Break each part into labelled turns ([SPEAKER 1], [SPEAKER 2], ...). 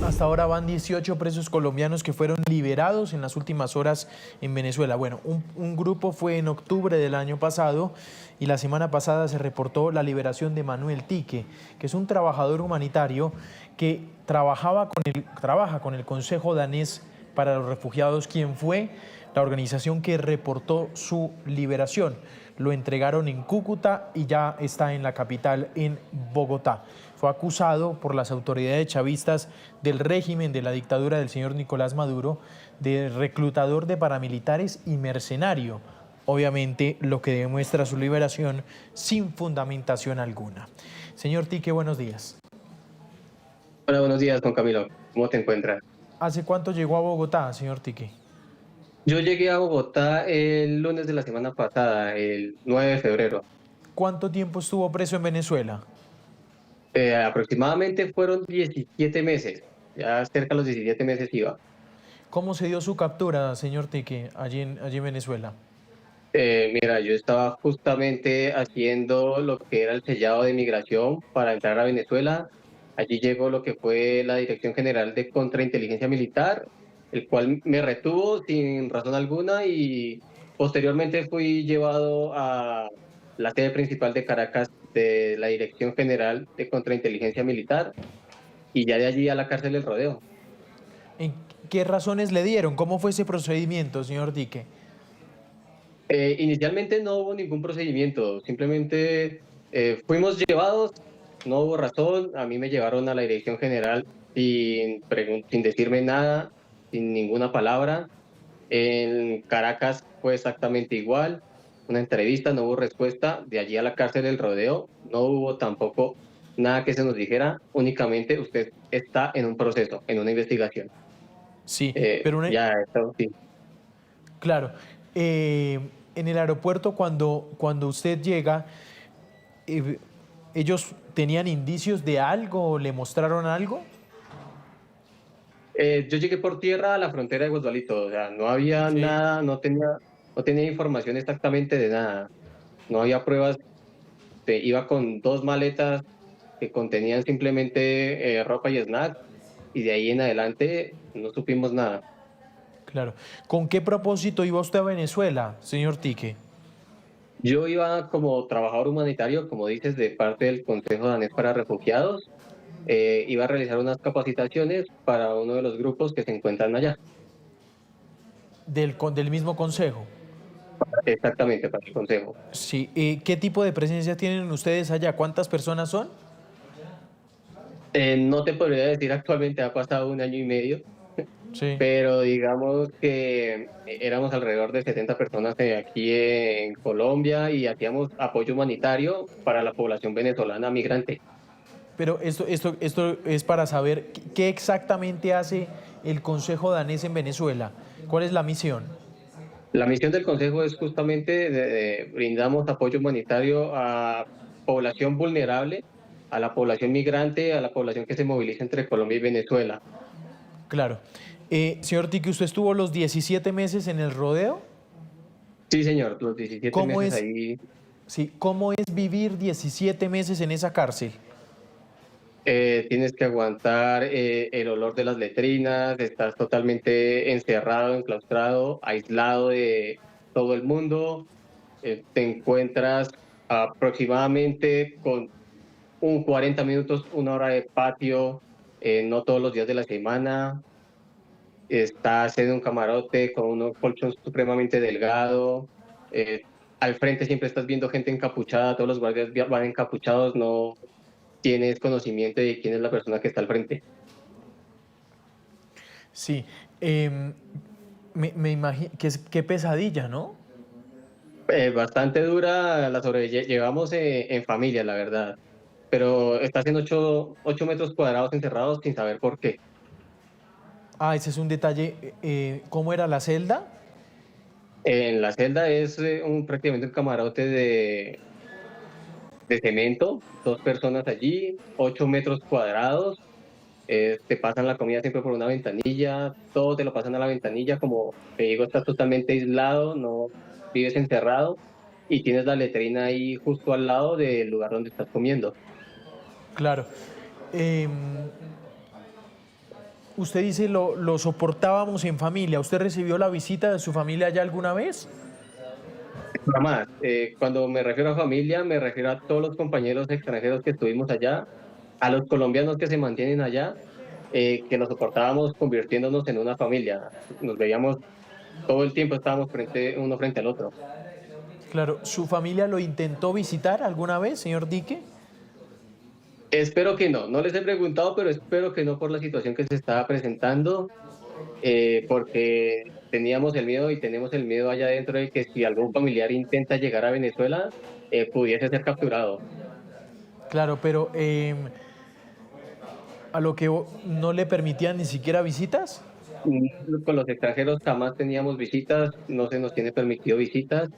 [SPEAKER 1] Hasta ahora van 18 presos colombianos que fueron liberados en las últimas horas en Venezuela. Bueno, un grupo fue en octubre del año pasado y la semana pasada se reportó la liberación de Manuel Tique, que es un trabajador humanitario que trabaja con el Consejo Danés para los Refugiados, quien fue la organización que reportó su liberación. Lo entregaron en Cúcuta y ya está en la capital, en Bogotá. Fue acusado por las autoridades chavistas del régimen de la dictadura del señor Nicolás Maduro de reclutador de paramilitares y mercenario. Obviamente, lo que demuestra su liberación sin fundamentación alguna. Señor Tique, buenos días.
[SPEAKER 2] Hola, buenos días, Juan Camilo. ¿Cómo te encuentras?
[SPEAKER 1] ¿Hace cuánto llegó a Bogotá, señor Tique?
[SPEAKER 2] Yo llegué a Bogotá el lunes de la semana pasada, el 9 de febrero.
[SPEAKER 1] ¿Cuánto tiempo estuvo preso en Venezuela?
[SPEAKER 2] Aproximadamente fueron 17 meses, ya cerca de los 17 meses iba.
[SPEAKER 1] ¿Cómo se dio su captura, señor Tique, allí en Venezuela?
[SPEAKER 2] Mira, yo estaba justamente haciendo lo que era el sellado de migración para entrar a Venezuela. Allí llegó lo que fue la Dirección General de Contrainteligencia Militar, el cual me retuvo sin razón alguna y posteriormente fui llevado a la sede principal de Caracas de la Dirección General de Contrainteligencia Militar y ya de allí a la cárcel del Rodeo.
[SPEAKER 1] ¿En qué razones le dieron? ¿Cómo fue ese procedimiento, señor Tique?
[SPEAKER 2] Inicialmente no hubo ningún procedimiento, simplemente fuimos llevados, no hubo razón, a mí me llevaron a la dirección general sin decirme nada, sin ninguna palabra. En Caracas fue exactamente igual, una entrevista, no hubo respuesta, de allí a la cárcel del Rodeo, no hubo tampoco nada que se nos dijera, únicamente usted está en un proceso, en una investigación.
[SPEAKER 1] Sí, pero
[SPEAKER 2] Ya, eso sí.
[SPEAKER 1] claro, en el aeropuerto cuando usted llega, eh, ¿ellos tenían indicios de algo? ¿Le mostraron algo?
[SPEAKER 2] Yo llegué por tierra a la frontera de Guasdualito, o sea, no había
[SPEAKER 1] Sí.
[SPEAKER 2] nada, no tenía información exactamente de nada, no había pruebas, iba con 2 maletas que contenían simplemente ropa y snack, y de ahí en adelante no supimos nada.
[SPEAKER 1] Claro. ¿Con qué propósito iba usted a Venezuela, señor Tique?
[SPEAKER 2] Yo iba como trabajador humanitario, como dices, de parte del Consejo Danés para Refugiados, iba a realizar unas capacitaciones para uno de los grupos que se encuentran allá,
[SPEAKER 1] Del mismo consejo.
[SPEAKER 2] exactamente para el Consejo.
[SPEAKER 1] Sí. ¿Qué tipo de presencia tienen ustedes allá? ¿Cuántas personas son?
[SPEAKER 2] No te podría decir actualmente, ha pasado un año y medio,
[SPEAKER 1] Sí.
[SPEAKER 2] pero digamos que éramos alrededor de 70 personas aquí en Colombia y hacíamos apoyo humanitario para la población venezolana migrante.
[SPEAKER 1] Pero esto es para saber qué exactamente hace el Consejo Danés en Venezuela. ¿Cuál es la misión?
[SPEAKER 2] La misión del Consejo es justamente brindamos apoyo humanitario a población vulnerable, a la población migrante, a la población que se moviliza entre Colombia y Venezuela.
[SPEAKER 1] Claro. Señor Tiki, ¿usted estuvo los 17 meses en el rodeo?
[SPEAKER 2] Sí, señor, los 17
[SPEAKER 1] ¿Cómo
[SPEAKER 2] meses
[SPEAKER 1] es,
[SPEAKER 2] ahí.
[SPEAKER 1] sí, cómo es vivir 17 meses en esa cárcel?
[SPEAKER 2] Tienes que aguantar el olor de las letrinas, estás totalmente encerrado, enclaustrado, aislado de todo el mundo, te encuentras aproximadamente con 40 minutos, 1 hora de patio, no todos los días de la semana, estás en un camarote con un colchón supremamente delgado, eh, al frente siempre estás viendo gente encapuchada, todos los guardias van encapuchados, no tienes conocimiento de quién es la persona que está al frente.
[SPEAKER 1] Sí. em, me imagino que qué pesadilla, ¿no?
[SPEAKER 2] Bastante dura, la sobrellevamos en familia, la verdad, pero estás en 8 metros cuadrados encerrados sin saber por qué.
[SPEAKER 1] Ah, ese es un detalle. ¿Cómo era la celda?
[SPEAKER 2] En la celda es prácticamente un camarote de cemento, 2 personas allí, 8 metros cuadrados, te pasan la comida siempre por una ventanilla, todo te lo pasan a la ventanilla, como te digo, estás totalmente aislado, no vives encerrado y tienes la letrina ahí justo al lado del lugar donde estás comiendo.
[SPEAKER 1] Claro. Em, usted dice lo soportábamos en familia. ¿Usted recibió la visita de su familia allá alguna vez?
[SPEAKER 2] Nada más, cuando me refiero a familia, me refiero a todos los compañeros extranjeros que estuvimos allá, a los colombianos que se mantienen allá, que nos soportábamos convirtiéndonos en una familia. Nos veíamos todo el tiempo, estábamos uno frente al otro.
[SPEAKER 1] Claro, ¿su familia lo intentó visitar alguna vez, señor Dique?
[SPEAKER 2] Espero que no, no les he preguntado, pero espero que no por la situación que se estaba presentando, porque teníamos el miedo y tenemos el miedo allá adentro de que si algún familiar intenta llegar a Venezuela, pudiese ser capturado.
[SPEAKER 1] Claro, pero a lo que no le permitían ni siquiera visitas.
[SPEAKER 2] Con los extranjeros jamás teníamos visitas, no se nos tiene permitido visitas.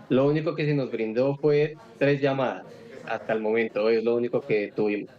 [SPEAKER 2] Lo único que se nos brindó fue 3 llamadas hasta el momento, es lo único que tuvimos.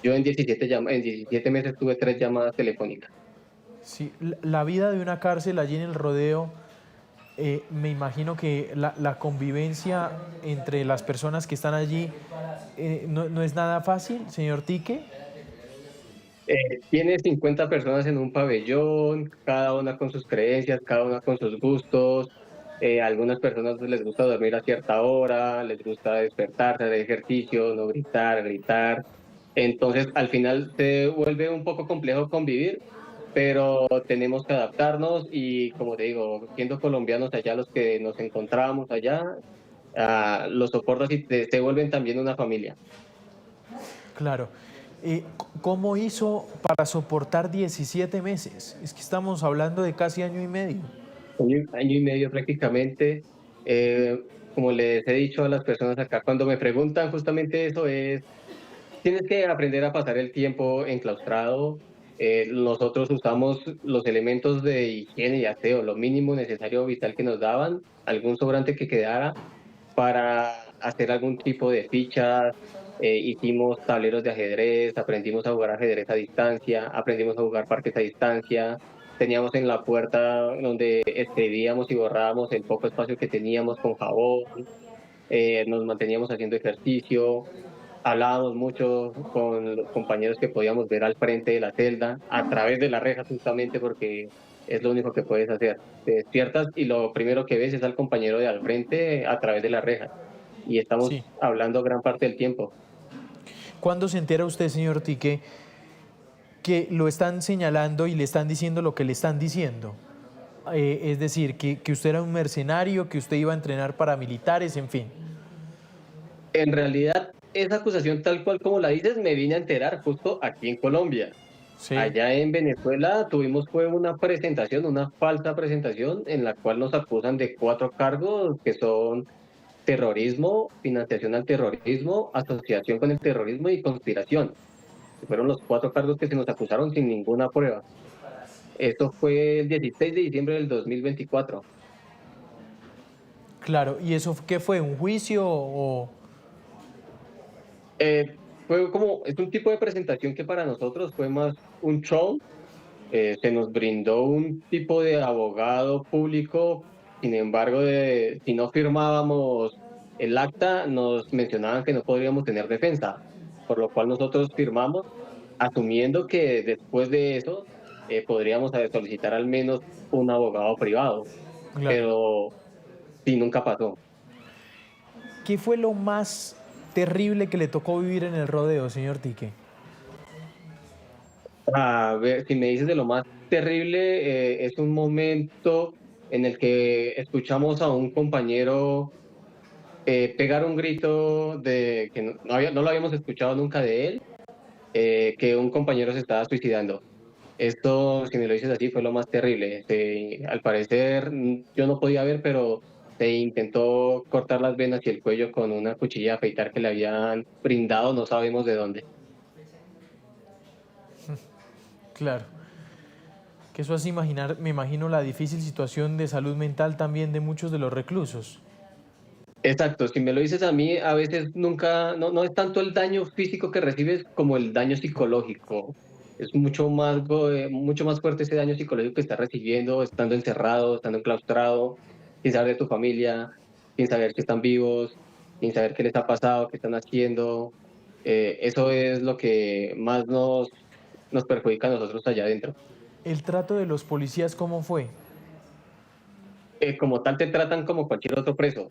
[SPEAKER 2] Yo en 17 meses tuve 3 llamadas telefónicas.
[SPEAKER 1] Sí, la vida de una cárcel allí en el Rodeo, me imagino que la convivencia entre las personas que están allí no es nada fácil, señor Tique.
[SPEAKER 2] Tiene 50 personas en un pabellón, cada una con sus creencias, cada una con sus gustos. Algunas personas les gusta dormir a cierta hora, les gusta despertarse, hacer ejercicio, no gritar, gritar. Entonces, al final se vuelve un poco complejo convivir, pero tenemos que adaptarnos y, como te digo, siendo colombianos allá, los que nos encontrábamos allá, los soportas y se vuelven también una familia.
[SPEAKER 1] Claro. ¿Cómo hizo para soportar 17 meses? Es que estamos hablando de casi año y medio.
[SPEAKER 2] Año y medio prácticamente. Eh, Como les he dicho a las personas acá, cuando me preguntan justamente eso es, tienes que aprender a pasar el tiempo enclaustrado. Nosotros usamos los elementos de higiene y aseo, lo mínimo necesario vital que nos daban, algún sobrante que quedara para hacer algún tipo de fichas. Hicimos tableros de ajedrez, aprendimos a jugar ajedrez a distancia, aprendimos a jugar parques a distancia. Teníamos en la puerta donde escribíamos y borrábamos el poco espacio que teníamos con jabón. Nos manteníamos haciendo ejercicio, hablábamos mucho con los compañeros que podíamos ver al frente de la celda, a través de la reja justamente porque es lo único que puedes hacer. Te despiertas y lo primero que ves es al compañero de al frente a través de la reja. Y
[SPEAKER 1] Sí.
[SPEAKER 2] estamos hablando gran parte del tiempo.
[SPEAKER 1] ¿Cuándo se entera usted, señor Tique, que lo están señalando y le están diciendo lo que le están diciendo? Es decir, que usted era un mercenario, que usted iba a entrenar paramilitares, en fin.
[SPEAKER 2] En realidad, esa acusación tal cual como la dices, me vine a enterar justo aquí en Colombia.
[SPEAKER 1] Sí,
[SPEAKER 2] Allá en Venezuela tuvimos fue una presentación, una falsa presentación en la cual nos acusan de 4 cargos que son terrorismo, financiación al terrorismo, asociación con el terrorismo y conspiración. Fueron los 4 cargos que se nos acusaron sin ninguna prueba. Esto fue el 16 de diciembre del 2024.
[SPEAKER 1] claro. ¿Y eso qué fue? ¿Un juicio o...?
[SPEAKER 2] Fue como, es un tipo de presentación que para nosotros fue más un show. Se nos brindó un tipo de abogado público, sin embargo, si no firmábamos el acta, nos mencionaban que no podríamos tener defensa, por lo cual nosotros firmamos, asumiendo que después de eso podríamos solicitar al menos un abogado privado,
[SPEAKER 1] Claro.
[SPEAKER 2] pero sí, nunca pasó.
[SPEAKER 1] ¿Qué fue lo más terrible que le tocó vivir en el rodeo, señor Tique?
[SPEAKER 2] A ver, si me dices de lo más terrible, es un momento en el que escuchamos a un compañero pegar un grito de que no lo habíamos escuchado nunca de él, que un compañero se estaba suicidando. Esto, si me lo dices así, fue lo más terrible. Al parecer, yo no podía ver, pero se intentó cortar las venas y el cuello con una cuchilla de afeitar que le habían brindado, no sabemos de dónde.
[SPEAKER 1] Claro. Que eso hace imaginar, me imagino, la difícil situación de salud mental también de muchos de los reclusos.
[SPEAKER 2] Exacto, si me lo dices a mí, a veces nunca, no es tanto el daño físico que recibes como el daño psicológico. Es mucho más fuerte ese daño psicológico que estás recibiendo estando encerrado, estando enclaustrado, sin saber de tu familia, sin saber que están vivos, sin saber qué les ha pasado, qué están haciendo. Eso es lo que más nos perjudica a nosotros allá adentro.
[SPEAKER 1] ¿El trato de los policías cómo fue?
[SPEAKER 2] Como tal te tratan como cualquier otro preso.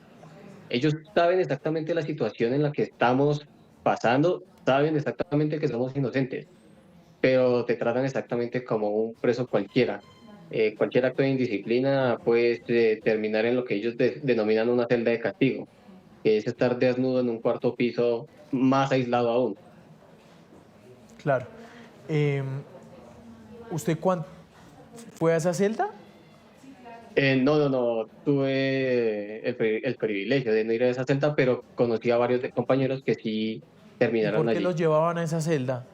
[SPEAKER 2] Ellos saben exactamente la situación en la que estamos pasando, saben exactamente que somos inocentes, pero te tratan exactamente como un preso cualquiera. Cualquier acto de indisciplina puede terminar en lo que ellos denominan una celda de castigo, que es estar desnudo en un cuarto piso más aislado aún.
[SPEAKER 1] Claro. Em, ¿Usted cuándo fue a esa celda?
[SPEAKER 2] No, tuve el privilegio de no ir a esa celda, pero conocí a varios compañeros que sí
[SPEAKER 1] ¿Y
[SPEAKER 2] terminaron
[SPEAKER 1] por qué los
[SPEAKER 2] allí.
[SPEAKER 1] llevaban a esa celda?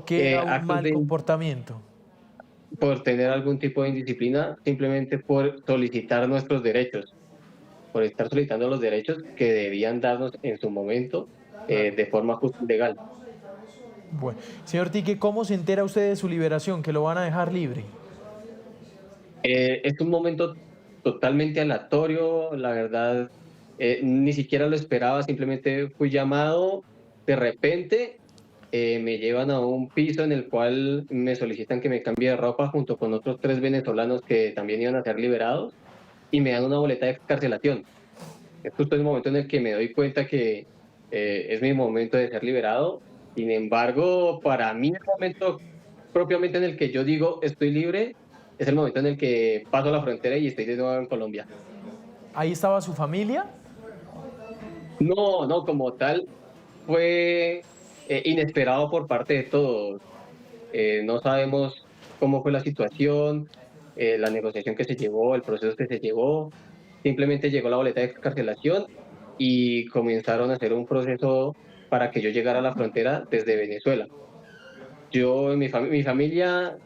[SPEAKER 1] ¿Qué era un
[SPEAKER 2] Actos
[SPEAKER 1] mal
[SPEAKER 2] de,
[SPEAKER 1] comportamiento?
[SPEAKER 2] por tener algún tipo de indisciplina, simplemente por solicitar nuestros derechos, por estar solicitando los derechos que debían darnos en su momento
[SPEAKER 1] Claro.
[SPEAKER 2] de forma justa y legal.
[SPEAKER 1] Bueno, señor Tique, ¿cómo se entera usted de su liberación, que lo van a dejar libre?
[SPEAKER 2] Es un momento totalmente aleatorio, la verdad, ni siquiera lo esperaba, simplemente fui llamado de repente, me llevan a un piso en el cual me solicitan que me cambie de ropa junto con otros 3 venezolanos que también iban a ser liberados y me dan una boleta de excarcelación. Es justo el momento en el que me doy cuenta que es mi momento de ser liberado. Sin embargo, para mí el momento propiamente en el que yo digo estoy libre es el momento en el que paso la frontera y estoy de nuevo en Colombia.
[SPEAKER 1] ¿Ahí estaba su familia?
[SPEAKER 2] No, no, como tal, fue inesperado por parte de todos. No sabemos cómo fue la situación, la negociación que se llevó, el proceso que se llevó. Simplemente llegó la boleta de excarcelación y comenzaron a hacer un proceso para que yo llegara a la frontera desde Venezuela. Yo, mi familia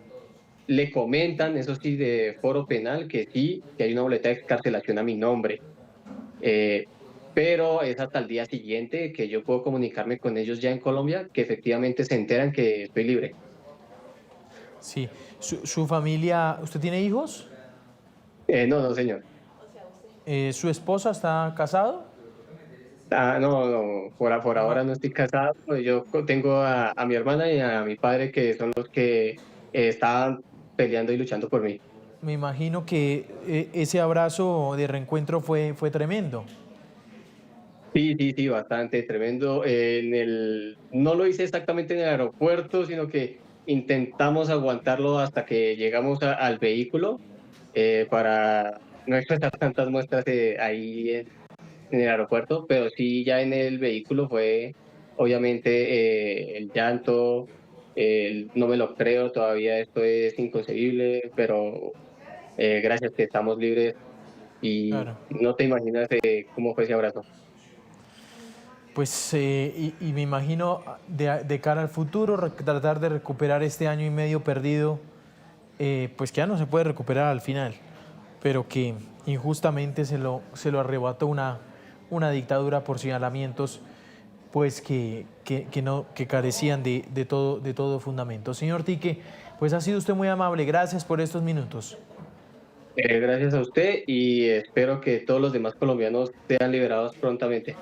[SPEAKER 2] le comentan, eso sí, de foro penal, que sí, que hay una boleta de excarcelación a mi nombre. Eh, pero es hasta el día siguiente que yo puedo comunicarme con ellos ya en Colombia, que efectivamente se enteran que estoy libre.
[SPEAKER 1] Sí. ¿Su familia, usted tiene hijos?
[SPEAKER 2] No, señor.
[SPEAKER 1] ¿Su esposa está casado?
[SPEAKER 2] No, por
[SPEAKER 1] No.
[SPEAKER 2] ahora no estoy casado. Yo tengo a mi hermana y a mi padre que son los que estaban peleando y luchando por mí.
[SPEAKER 1] Me imagino que ese abrazo de reencuentro fue tremendo.
[SPEAKER 2] Sí, bastante tremendo. No lo hice exactamente en el aeropuerto, sino que intentamos aguantarlo hasta que llegamos al vehículo para no expresar tantas muestras ahí en el aeropuerto, pero sí ya en el vehículo fue obviamente el llanto, no me lo creo, todavía esto es inconcebible, pero gracias que estamos libres y
[SPEAKER 1] Claro.
[SPEAKER 2] no te imaginas cómo fue ese abrazo.
[SPEAKER 1] Pues, y me imagino de cara al futuro, tratar de recuperar este año y medio perdido, pues que ya no se puede recuperar al final, pero que injustamente se lo arrebató una dictadura por señalamientos, pues que carecían de todo fundamento. Señor Tique, pues ha sido usted muy amable, gracias por estos minutos.
[SPEAKER 2] Gracias a usted y espero que todos los demás colombianos sean liberados prontamente.